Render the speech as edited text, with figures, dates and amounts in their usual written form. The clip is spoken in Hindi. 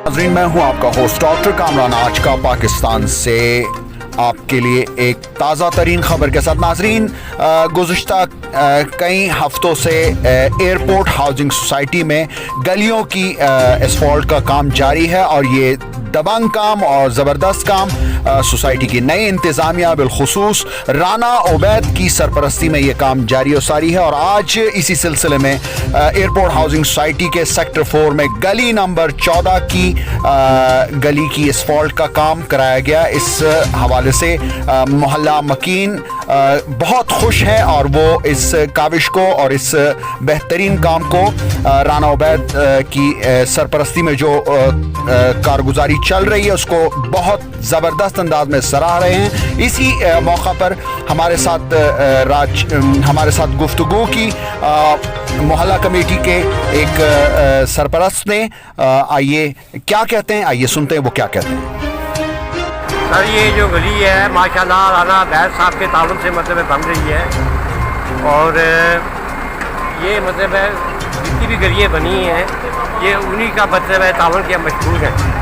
नाज़रीन, मैं हूं आपका होस्ट डॉक्टर कामरान। आज का पाकिस्तान से आपके लिए एक ताज़ा तरीन खबर के साथ। नाज़रीन, गुज़िश्ता कई हफ्तों से एयरपोर्ट हाउसिंग सोसाइटी में गलियों की एसफॉल्ट का काम जारी है और ये दबंग काम और ज़बरदस्त काम सोसाइटी की नई इंतज़ामिया बिलखुसूस राना उबैद की सरपरस्ती में ये काम जारी और सारी है। और आज इसी सिलसिले में एयरपोर्ट हाउसिंग सोसाइटी के सेक्टर 4 में गली नंबर 14 की गली की एसफॉल्ट का काम कराया गया। इस हवाले से मोहल्ला मकीन बहुत खुश है और वो इस काविश को और इस बेहतरीन काम को राना उबैद की सरपरस्ती में जो कारगुजारी चल रही है उसको बहुत ज़बरदस्त अंदाज में सराह रहे हैं। इसी मौका पर हमारे साथ गुफ्तगू की मोहल्ला कमेटी के एक सरपरस्त ने। आइए क्या कहते हैं, आइए सुनते हैं वो क्या कहते हैं। सर, ये जो गली है माशाल्लाह राना उबैद साहब के ताल्लुक से मतलब बन रही है और ये मतलब जितनी भी गलियाँ बनी हैं ये उन्हीं का मतलब है ताल्लुक के मशहूर हैं।